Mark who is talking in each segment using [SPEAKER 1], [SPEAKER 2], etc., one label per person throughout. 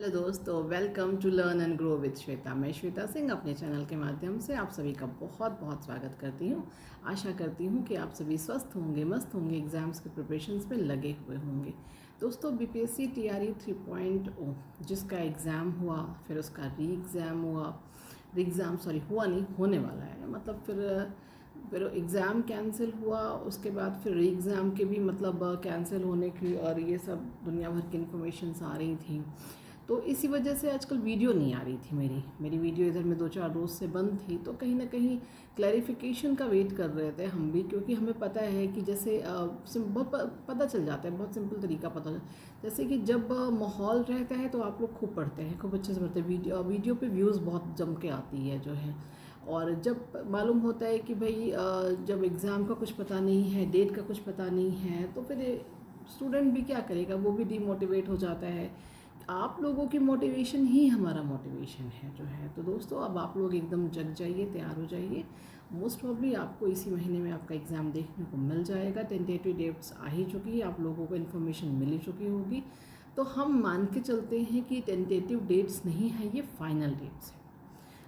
[SPEAKER 1] Hello दोस्तों, welcome to learn and grow with Shweta. मैं श्वेता सिंह अपने चैनल के माध्यम से आप सभी का बहुत बहुत स्वागत करती हूँ। आशा करती हूँ कि आप सभी स्वस्थ होंगे, मस्त होंगे, एग्ज़ाम्स के प्रिपरेशंस में लगे हुए होंगे। दोस्तों, बीपीएससी टीआरई 3.0 जिसका एग्ज़ाम हुआ, फिर उसका री एग्ज़ाम हुआ, री एग्ज़ाम सॉरी हुआ नहीं, होने वाला है। मतलब फिर एग्ज़ाम कैंसिल हुआ, उसके बाद फिर री एग्ज़ाम के भी मतलब कैंसिल होने की और ये सब दुनिया भर की इन्फॉर्मेशंस आ रही थी। तो इसी वजह से आजकल वीडियो नहीं आ रही थी। मेरी वीडियो इधर में 2-4 रोज़ से बंद थी। तो कहीं ना कहीं क्लैरिफिकेशन का वेट कर रहे थे हम भी, क्योंकि हमें पता है कि जैसे बहुत पता चल जाता है, बहुत सिंपल तरीका पता चल। जैसे कि जब माहौल रहता है तो आप लोग खूब पढ़ते हैं, खूब अच्छे से पढ़ते हैं। वीडियो पे व्यूज़ बहुत जम के आती है जो है। और जब मालूम होता है कि भाई जब एग्ज़ाम का कुछ पता नहीं है, डेट का कुछ पता नहीं है, तो फिर स्टूडेंट भी क्या करेगा, वो भी डीमोटिवेट हो जाता है। आप लोगों की मोटिवेशन ही हमारा मोटिवेशन है जो है। तो दोस्तों, अब आप लोग एकदम जग जाइए, तैयार हो जाइए। मोस्ट प्रॉब्ली आपको इसी महीने में आपका एग्ज़ाम देखने को मिल जाएगा। टेंटेटिव डेट्स आ ही चुकी है, आप लोगों को इन्फॉर्मेशन मिल ही चुकी होगी। तो हम मान के चलते हैं कि टेंटेटिव डेट्स नहीं है, ये फाइनल डेट्स है।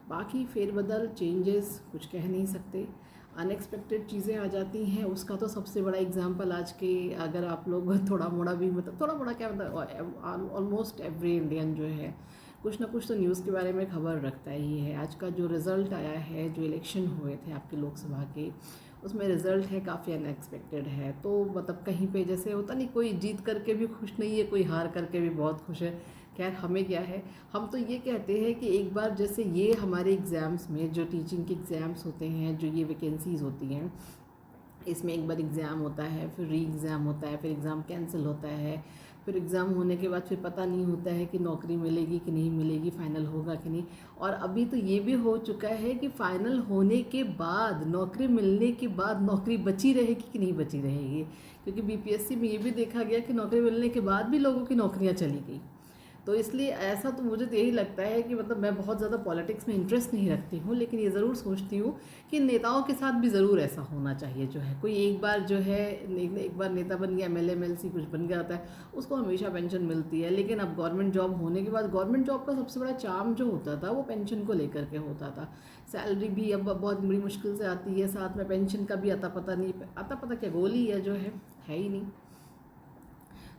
[SPEAKER 1] बाकी फेरबदल, चेंजेस कुछ कह नहीं सकते। अनएक्सपेक्टेड चीज़ें आ जाती हैं। उसका तो सबसे बड़ा एग्जांपल आज के, अगर आप लोग थोड़ा मोड़ा भी, मतलब थोड़ा मोड़ा क्या मतलब, ऑलमोस्ट एवरी इंडियन जो है कुछ ना कुछ तो न्यूज़ के बारे में खबर रखता ही है। आज का जो रिज़ल्ट आया है, जो इलेक्शन हुए थे आपके लोकसभा के, उसमें रिज़ल्ट है काफ़ी अनएक्सपेक्टेड है। तो मतलब कहीं पे जैसे होता नहीं, कोई जीत करके भी खुश नहीं है, कोई हार करके भी बहुत खुश है। खैर, हमें क्या है, हम तो ये कहते हैं कि एक बार जैसे ये हमारे एग्ज़ाम्स में जो टीचिंग के एग्ज़ाम्स होते हैं, जो ये वैकेंसीज़ होती हैं, इसमें एक बार एग्ज़ाम होता है, फिर री एग्ज़ाम होता है, फिर एग्ज़ाम कैंसिल होता है, फिर एग्ज़ाम होने के बाद फिर पता नहीं होता है कि नौकरी मिलेगी कि नहीं मिलेगी, फ़ाइनल होगा कि नहीं। और अभी तो ये भी हो चुका है कि फ़ाइनल होने के बाद, नौकरी मिलने के बाद, नौकरी बची रहेगी कि नहीं बची रहेगी। क्योंकि बीपीएससी में ये भी देखा गया कि नौकरी मिलने के बाद भी लोगों की नौकरियाँ चली गई। तो इसलिए ऐसा तो मुझे तो यही लगता है कि मतलब मैं बहुत ज़्यादा पॉलिटिक्स में इंटरेस्ट नहीं रखती हूँ, लेकिन ये ज़रूर सोचती हूँ कि नेताओं के साथ भी ज़रूर ऐसा होना चाहिए जो है। कोई एक बार जो है एक बार नेता बन गया, एमएलए एमएलसी कुछ बन गया होता है, उसको हमेशा पेंशन मिलती है। लेकिन अब गवर्नमेंट जॉब होने के बाद, गवर्नमेंट जॉब का सबसे बड़ा चार्म जो होता था वो पेंशन को लेकर के होता था। सैलरी भी अब बहुत बड़ी मुश्किल से आती है, साथ में पेंशन का भी आता पता नहीं, आता पता क्या गोली है जो है ही नहीं।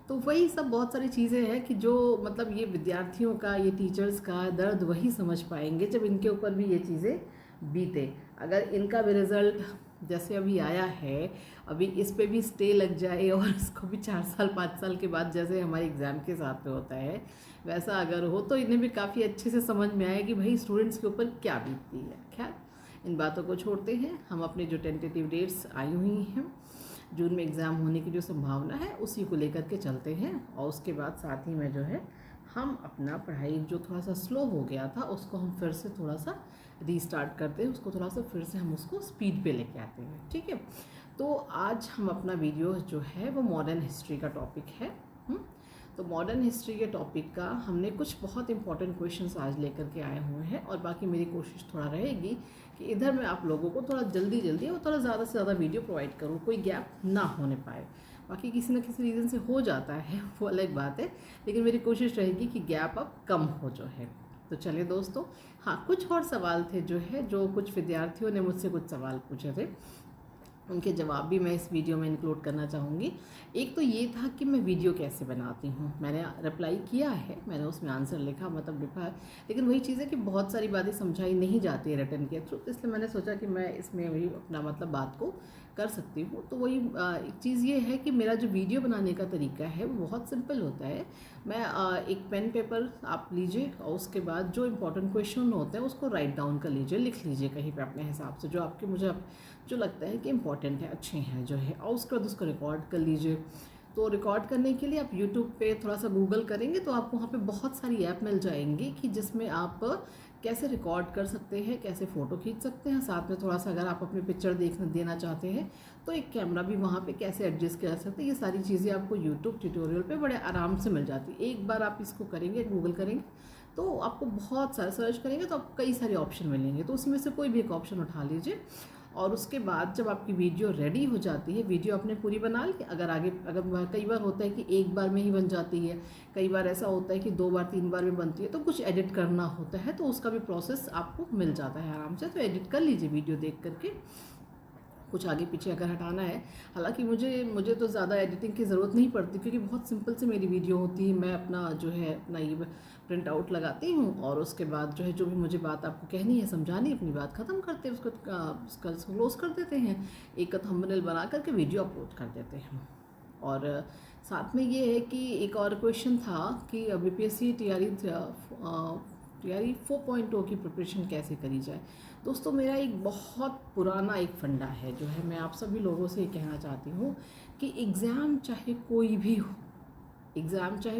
[SPEAKER 1] तो वही सब बहुत सारी चीज़ें हैं कि जो मतलब ये विद्यार्थियों का, ये टीचर्स का दर्द वही समझ पाएंगे जब इनके ऊपर भी ये चीज़ें बीते। अगर इनका भी रिज़ल्ट जैसे अभी आया है, अभी इस पे भी स्टे लग जाए और इसको भी 4 साल 5 साल के बाद जैसे हमारे एग्ज़ाम के साथ में होता है, वैसा अगर हो तो इन्हें भी काफ़ी अच्छे से समझ में आए कि भाई स्टूडेंट्स के ऊपर क्या बीतती है। खैर, इन बातों को छोड़ते हैं, हम अपने जो टेंटेटिव डेट्स आई हुई हैं, जून में एग्ज़ाम होने की जो संभावना है उसी को लेकर के चलते हैं। और उसके बाद साथ ही में जो है हम अपना पढ़ाई जो थोड़ा सा स्लो हो गया था उसको हम फिर से थोड़ा सा रीस्टार्ट करते हैं, उसको थोड़ा सा फिर से हम उसको स्पीड पे लेके आते हैं। ठीक है, तो आज हम अपना वीडियो जो है वो मॉडर्न हिस्ट्री का टॉपिक है। तो मॉडर्न हिस्ट्री के टॉपिक का हमने कुछ बहुत इंपॉर्टेंट क्वेश्चंस आज लेकर के आए हुए हैं, और बाकी मेरी कोशिश थोड़ा रहेगी कि इधर मैं आप लोगों को थोड़ा जल्दी और थोड़ा ज़्यादा से ज़्यादा वीडियो प्रोवाइड करूँ, कोई गैप ना होने पाए। बाकी किसी न किसी रीज़न से हो जाता है वो अलग बात है, लेकिन मेरी कोशिश रहेगी कि गैप अब कम हो जो है। तो चलिए दोस्तों, हाँ, कुछ और सवाल थे जो है, जो कुछ विद्यार्थियों ने मुझसे कुछ सवाल पूछे थे, उनके जवाब भी मैं इस वीडियो में इंक्लूड करना चाहूँगी। एक तो ये था कि मैं वीडियो कैसे बनाती हूँ, मैंने रिप्लाई किया है, मैंने उसमें आंसर लिखा, मतलब लिखा है, लेकिन वही चीज़ है कि बहुत सारी बातें समझाई नहीं जाती है रिटर्न के थ्रू, तो इसलिए मैंने सोचा कि मैं इसमें भी अपना मतलब बात को कर सकती हूँ। तो वही एक चीज़ ये है कि मेरा जो वीडियो बनाने का तरीका है वो बहुत सिंपल होता है। मैं एक पेन पेपर आप लीजिए, और उसके बाद जो इम्पोर्टेंट क्वेश्चन होते हैं उसको राइट डाउन कर लीजिए, लिख लीजिए कहीं पे अपने हिसाब से, जो आपके मुझे जो लगता है कि इम्पॉर्टेंट है, अच्छे हैं जो है, और उसके बाद उसको रिकॉर्ड कर लीजिए। तो रिकॉर्ड करने के लिए आप यूट्यूब पे थोड़ा सा गूगल करेंगे तो आपको वहाँ पे बहुत सारी ऐप मिल जाएंगी कि जिसमें आप कैसे रिकॉर्ड कर सकते हैं, कैसे फ़ोटो खींच सकते हैं, साथ में थोड़ा सा अगर आप अपनी पिक्चर देना चाहते हैं तो एक कैमरा भी वहाँ पे कैसे एडजस्ट कर सकते हैं। ये सारी चीज़ें आपको यूट्यूब ट्यूटोरियल पे बड़े आराम से मिल जाती है। एक बार आप इसको करेंगे, गूगल करेंगे तो आपको बहुत सारा सर्च करेंगे तो आपको कई सारे ऑप्शन मिलेंगे, तो उसमें से कोई भी एक ऑप्शन उठा लीजिए और उसके बाद जब आपकी वीडियो रेडी हो जाती है, वीडियो आपने पूरी बना ली, अगर कई बार होता है कि एक बार में ही बन जाती है, कई बार ऐसा होता है कि 2 बार 3 बार में बनती है, तो कुछ एडिट करना होता है, तो उसका भी प्रोसेस आपको मिल जाता है आराम से। तो एडिट कर लीजिए वीडियो देख करके, कुछ आगे पीछे अगर हटाना है। हालांकि मुझे तो ज़्यादा एडिटिंग की ज़रूरत नहीं पड़ती, क्योंकि बहुत सिंपल से मेरी वीडियो होती है। मैं अपना जो है अपना ये प्रिंट आउट लगाती हूँ, और उसके बाद जो है जो भी मुझे बात आपको कहनी है, समझानी, अपनी बात ख़त्म करते हैं, उसका क्लोज कर देते हैं, एक थंबनेल बना करके वीडियो अपलोड कर देते हैं। और साथ में ये है कि एक और क्वेश्चन था कि बीपीएससी टीआरई 4.0 की प्रिपरेशन कैसे करी जाए। दोस्तों, मेरा एक बहुत पुराना एक फंडा है, जो है मैं आप सभी लोगों से ये कहना चाहती हूँ कि एग्ज़ाम चाहे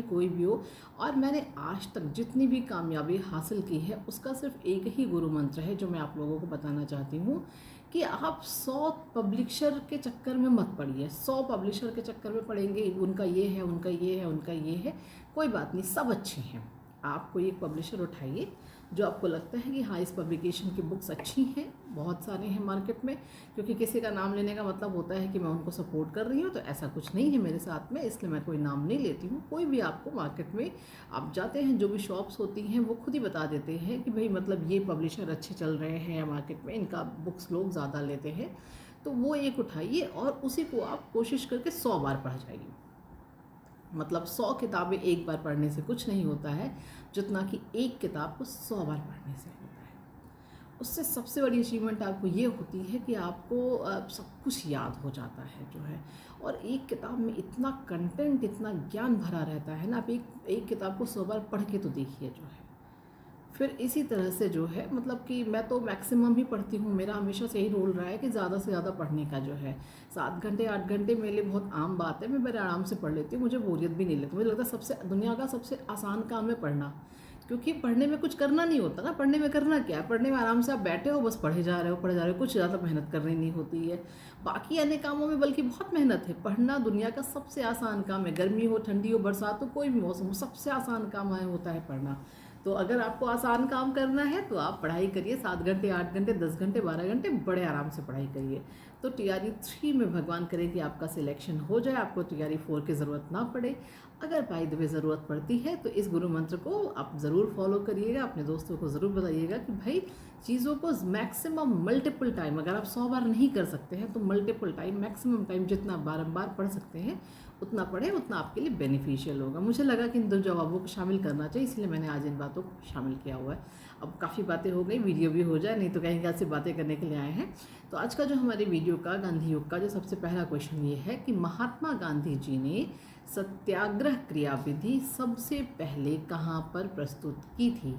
[SPEAKER 1] कोई भी हो, और मैंने आज तक जितनी भी कामयाबी हासिल की है, उसका सिर्फ एक ही गुरु मंत्र है जो मैं आप लोगों को बताना चाहती हूँ कि आप 100 पब्लिशर के चक्कर में मत पड़िए। 100 पब्लिशर के चक्कर में पड़ेंगे, उनका ये है, उनका ये है, उनका ये है, कोई बात नहीं, सब अच्छे हैं। आप कोई एक पब्लिशर उठाइए जो आपको लगता है कि हाँ, इस पब्लिकेशन की बुक्स अच्छी हैं, बहुत सारे हैं मार्केट में, क्योंकि किसी का नाम लेने का मतलब होता है कि मैं उनको सपोर्ट कर रही हूँ, तो ऐसा कुछ नहीं है मेरे साथ में, इसलिए मैं कोई नाम नहीं लेती हूँ। कोई भी आपको मार्केट में आप जाते हैं, जो भी शॉप्स होती हैं वो खुद ही बता देते हैं कि भाई मतलब ये पब्लिशर अच्छे चल रहे हैं मार्केट में, इनका बुक्स लोग ज़्यादा लेते हैं, तो वो एक उठाइए और उसी को आप कोशिश करके 100 बार पढ़ जाइए। मतलब 100 किताबें एक बार पढ़ने से कुछ नहीं होता है, जितना कि एक किताब को 100 बार पढ़ने से होता है। उससे सबसे बड़ी अचीवमेंट आपको ये होती है कि आपको सब कुछ याद हो जाता है जो है। और एक किताब में इतना कंटेंट, इतना ज्ञान भरा रहता है ना, आप एक किताब को 100 बार पढ़ के तो देखिए जो है। फिर इसी तरह से जो है मतलब कि मैं तो मैक्सिमम ही पढ़ती हूँ, मेरा हमेशा से ही रोल रहा है कि ज़्यादा से ज़्यादा पढ़ने का जो है। 7 घंटे 8 घंटे मेरे लिए बहुत आम बात है, मैं बड़े आराम से पढ़ लेती हूँ, मुझे बोरियत भी नहीं लगती। मुझे लगता है सबसे दुनिया का सबसे आसान काम है पढ़ना, क्योंकि पढ़ने में कुछ करना नहीं होता ना। पढ़ने में करना क्या है, पढ़ने में आराम से आप बैठे हो, बस पढ़े जा रहे हो, कुछ ज़्यादा मेहनत करनी नहीं होती है। बाकी अन्य कामों में बल्कि बहुत मेहनत है। पढ़ना दुनिया का सबसे आसान काम है, गर्मी हो, ठंडी हो, बरसात हो, कोई भी मौसम हो, सबसे आसान काम होता है पढ़ना। तो अगर आपको आसान काम करना है तो आप पढ़ाई करिए, 7 घंटे 8 घंटे 10 घंटे 12 घंटे बड़े आराम से पढ़ाई करिए। तो टीआरई 3 में भगवान करे कि आपका सिलेक्शन हो जाए, आपको टीआरई 4 की ज़रूरत ना पड़े। अगर बाय द वे ज़रूरत पड़ती है तो इस गुरु मंत्र को आप ज़रूर फॉलो करिएगा, अपने दोस्तों को ज़रूर बताइएगा कि भाई चीज़ों को मैक्सिमम मल्टीपल टाइम, अगर आप 100 बार नहीं कर सकते हैं तो मल्टीपल टाइम, मैक्सिमम टाइम जितना बारंबार पढ़ सकते हैं उतना पढ़ें, उतना आपके लिए बेनिफिशियल होगा। मुझे लगा कि इन 2 जवाबों को शामिल करना चाहिए, इसलिए मैंने आज इन बातों को शामिल किया हुआ है। अब काफ़ी बातें हो गई, वीडियो भी हो जाए, नहीं तो कहीं ऐसी बातें करने के लिए आए हैं। तो आज का जो हमारे वीडियो का गांधी युग का जो सबसे पहला क्वेश्चन ये है कि महात्मा गांधी जी ने सत्याग्रह क्रियाविधि सबसे पहले कहाँ पर प्रस्तुत की थी।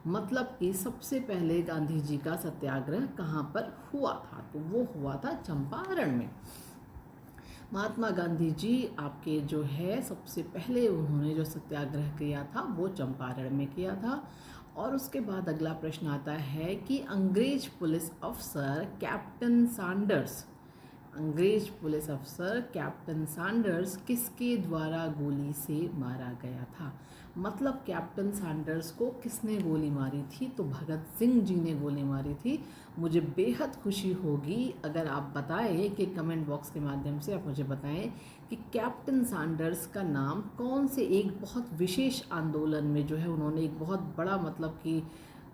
[SPEAKER 1] मतलब कि सबसे पहले गांधी जी का सत्याग्रह कहाँ पर हुआ था, तो वो हुआ था चंपारण में। महात्मा गांधी जी आपके जो है सबसे पहले उन्होंने जो सत्याग्रह किया था वो चंपारण में किया था। और उसके बाद अगला प्रश्न आता है कि अंग्रेज पुलिस अफसर कैप्टन सैंडर्स किसके द्वारा गोली से मारा गया था। मतलब कैप्टन सैंडर्स को किसने गोली मारी थी, तो भगत सिंह जी ने गोली मारी थी। मुझे बेहद खुशी होगी अगर आप बताएं कि कमेंट बॉक्स के माध्यम से आप मुझे बताएं कि कैप्टन सैंडर्स का नाम कौन से एक बहुत विशेष आंदोलन में जो है उन्होंने एक बहुत बड़ा मतलब कि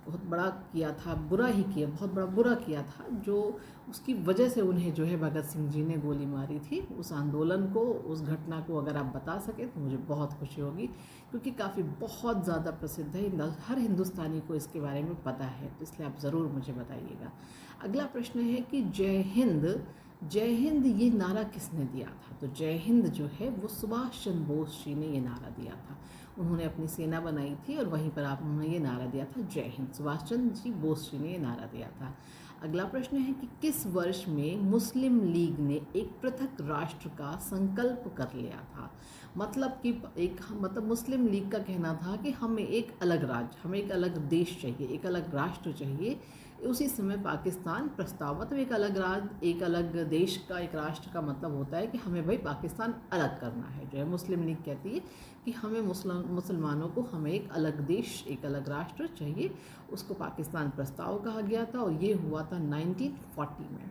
[SPEAKER 1] बहुत बड़ा किया था, बहुत बड़ा बुरा किया था, जो उसकी वजह से उन्हें जो है भगत सिंह जी ने गोली मारी थी। उस आंदोलन को, उस घटना को अगर आप बता सकें तो मुझे बहुत खुशी होगी, क्योंकि काफ़ी बहुत ज़्यादा प्रसिद्ध है, हर हिंदुस्तानी को इसके बारे में पता है, तो इसलिए आप ज़रूर मुझे बताइएगा। अगला प्रश्न है कि जय हिंद ये नारा किसने दिया था। तो जय हिंद जो है वो सुभाष चंद्र बोस जी ने ये नारा दिया था। उन्होंने अपनी सेना बनाई थी और वहीं पर उन्होंने ये नारा दिया था, जय हिंद। सुभाष चंद्र जी बोस जी ने ये नारा दिया था। अगला प्रश्न है कि किस वर्ष में मुस्लिम लीग ने एक पृथक राष्ट्र का संकल्प कर लिया था। मतलब कि मतलब मुस्लिम लीग का कहना था कि हमें एक अलग राज्य, हमें एक अलग देश चाहिए, एक अलग राष्ट्र चाहिए। उसी समय पाकिस्तान प्रस्ताव, मतलब एक अलग राज्य, एक अलग देश का, एक राष्ट्र का मतलब होता है कि हमें भाई पाकिस्तान अलग करना है। जो है मुस्लिम लीग कहती है कि हमें मुसलमानों को हमें एक अलग देश, एक अलग राष्ट्र चाहिए। उसको पाकिस्तान प्रस्ताव कहा गया था और ये हुआ था 1940 में।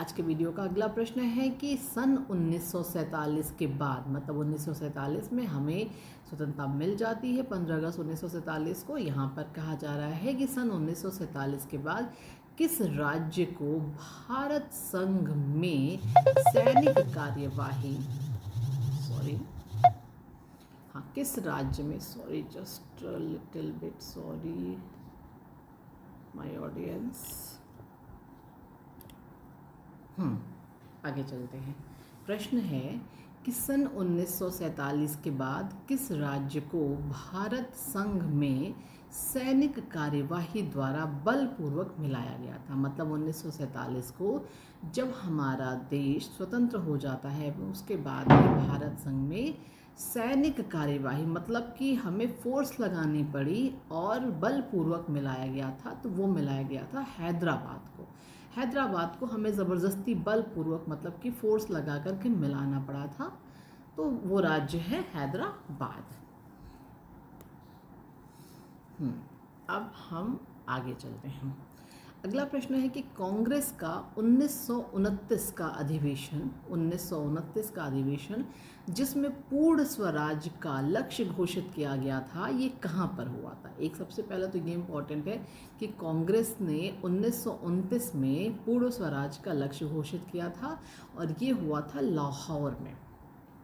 [SPEAKER 1] आज के वीडियो का अगला प्रश्न है कि सन 1947 के बाद, मतलब 1947 में हमें स्वतंत्रता मिल जाती है 15 अगस्त 1947 को। यहाँ पर कहा जा रहा है कि सन 1947 के बाद किस राज्य को भारत संघ में सैनिक कार्यवाही, किस राज्य में, just little bit sorry my audience, आगे चलते हैं। प्रश्न है कि सन 1947 के बाद किस राज्य को भारत संघ में सैनिक कार्यवाही द्वारा बलपूर्वक मिलाया गया था। मतलब 1947 को जब हमारा देश स्वतंत्र हो जाता है, उसके बाद में भारत संघ में सैनिक कार्यवाही, मतलब कि हमें फोर्स लगानी पड़ी और बलपूर्वक मिलाया गया था। तो वो मिलाया गया था हैदराबाद को। हैदराबाद को हमें ज़बरदस्ती बलपूर्वक, मतलब कि फोर्स लगा करके मिलाना पड़ा था। तो वो राज्य है हैदराबाद। अब हम आगे चलते हैं। अगला प्रश्न है कि कांग्रेस का 1929 का अधिवेशन जिसमें पूर्ण स्वराज का लक्ष्य घोषित किया गया था, ये कहाँ पर हुआ था। एक सबसे पहले तो ये इम्पोर्टेंट है कि कांग्रेस ने 1929 में पूर्ण स्वराज का लक्ष्य घोषित किया था और ये हुआ था लाहौर में।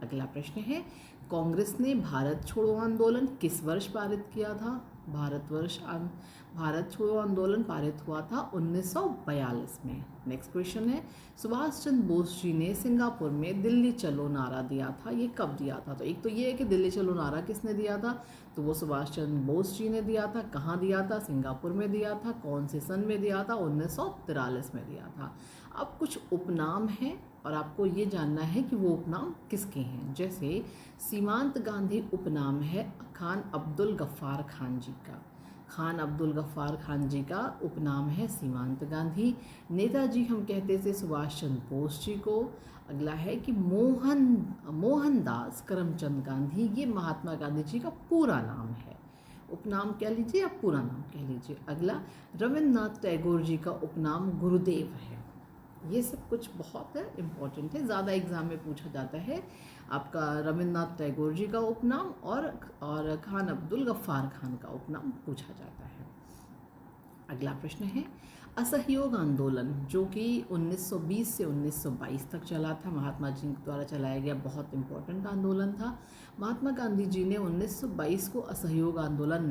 [SPEAKER 1] अगला प्रश्न है, कांग्रेस ने भारत छोड़ो आंदोलन किस वर्ष पारित किया था। भारत छोड़ो आंदोलन पारित हुआ था 1942 में। नेक्स्ट क्वेश्चन है, सुभाष चंद्र बोस जी ने सिंगापुर में दिल्ली चलो नारा दिया था, ये कब दिया था। तो एक तो ये है कि दिल्ली चलो नारा किसने दिया था, तो वो सुभाष चंद्र बोस जी ने दिया था। कहाँ दिया था, सिंगापुर में दिया था। कौन से सन में दिया था, 1943 में दिया था। अब कुछ उपनाम हैं और आपको ये जानना है कि वो उपनाम किसके हैं। जैसे सीमांत गांधी उपनाम है खान अब्दुल गफ्फार खान जी का। खान अब्दुल गफ्फार खान जी का उपनाम है सीमांत गांधी। नेताजी हम कहते थे सुभाष चंद्र बोस जी को। अगला है कि मोहनदास करमचंद गांधी, ये महात्मा गांधी जी का पूरा नाम है। उपनाम कह लीजिए या पूरा नाम कह लीजिए। अगला, रविन्द्रनाथ टैगोर जी का उपनाम गुरुदेव है। ये सब कुछ बहुत इम्पोर्टेंट है, ज़्यादा एग्जाम में पूछा जाता है आपका रविन्द्रनाथ टैगोर जी का उपनाम और खान अब्दुल गफ्फार खान का उपनाम पूछा जाता है। अगला प्रश्न है, असहयोग आंदोलन जो कि 1920 से 1922 तक चला था, महात्मा जी द्वारा चलाया गया बहुत इम्पोर्टेंट आंदोलन था। महात्मा गांधी जी ने 1922 को असहयोग आंदोलन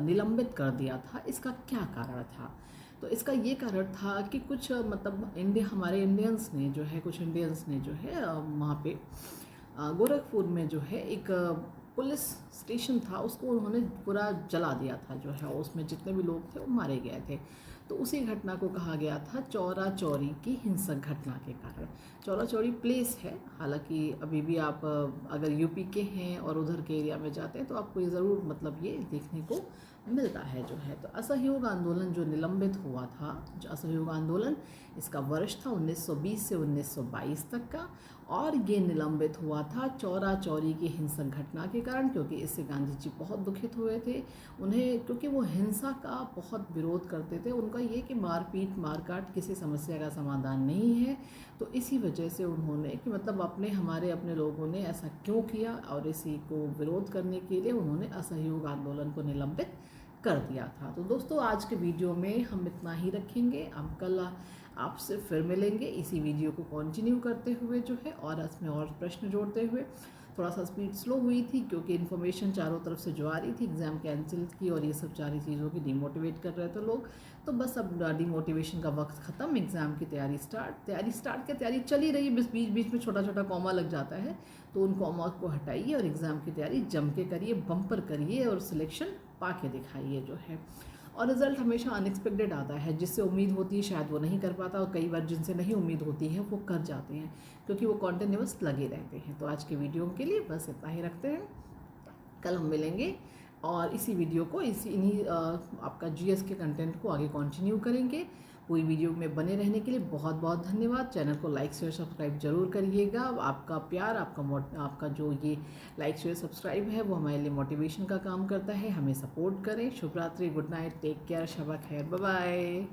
[SPEAKER 1] निलंबित कर दिया था। इसका क्या कारण था, तो इसका ये कारण था कि कुछ मतलब हमारे इंडियंस ने जो है वहाँ पे गोरखपुर में जो है एक पुलिस स्टेशन था, उसको उन्होंने पूरा जला दिया था जो है, उसमें जितने भी लोग थे वो मारे गए थे। तो उसी घटना को कहा गया था चौरा चौरी की हिंसक घटना के कारण। चौरा चौरी प्लेस है, हालांकि अभी भी आप अगर यूपी के हैं और उधर के एरिया में जाते हैं तो आपको ये ज़रूर मतलब ये देखने को मिलता है जो है। तो असहयोग आंदोलन जो निलंबित हुआ था, जो असहयोग आंदोलन, इसका वर्ष था 1920 से 1922 तक का, और ये निलंबित हुआ था चौरा चौरी की हिंसक घटना के कारण, क्योंकि इससे गांधी जी बहुत दुखित हुए थे। उन्हें, क्योंकि वो हिंसा का बहुत विरोध करते थे, उनका ये कि मारपीट मारकाट किसी समस्या का समाधान नहीं है। तो इसी वजह से उन्होंने कि मतलब अपने लोगों ने ऐसा क्यों किया, और इसी को विरोध करने के लिए उन्होंने असहयोग आंदोलन को निलंबित कर दिया था। तो दोस्तों, आज के वीडियो में हम इतना ही रखेंगे। हम कल आपसे फिर मिलेंगे इसी वीडियो को कंटिन्यू करते हुए जो है, और इसमें और प्रश्न जोड़ते हुए। थोड़ा सा स्पीड स्लो हुई थी क्योंकि इन्फॉर्मेशन चारों तरफ से जो आ रही थी, एग्ज़ाम कैंसिल की और ये सब सारी चीज़ों की डिमोटिवेट कर रहे थे लोग। तो बस अब डिमोटिवेशन का वक्त ख़त्म, एग्ज़ाम की तैयारी तैयारी चल ही रही है। बस बीच बीच में छोटा छोटा कॉमा लग जाता है, तो उन कॉमा को हटाइए और एग्ज़ाम की तैयारी जम के करिए, बम्पर करिए और सिलेक्शन पा के दिखाइए जो है। और रिज़ल्ट हमेशा अनएक्सपेक्टेड आता है, जिससे उम्मीद होती है शायद वो नहीं कर पाता, और कई बार जिनसे नहीं उम्मीद होती है वो कर जाते हैं, क्योंकि वो कॉन्टिन्यूअस लगे रहते हैं। तो आज के वीडियो के लिए बस इतना ही रखते हैं, कल हम मिलेंगे और इसी वीडियो को इन्हीं आपका जीएस के कंटेंट को आगे कंटिन्यू करेंगे। पूरी वीडियो में बने रहने के लिए बहुत बहुत धन्यवाद। चैनल को लाइक शेयर सब्सक्राइब जरूर करिएगा। आपका प्यार, आपका जो ये लाइक शेयर सब्सक्राइब है वो हमारे लिए मोटिवेशन का काम करता है। हमें सपोर्ट करें। शुभ रात्रि, good night, take care, Shaba खैर, बाय बाय।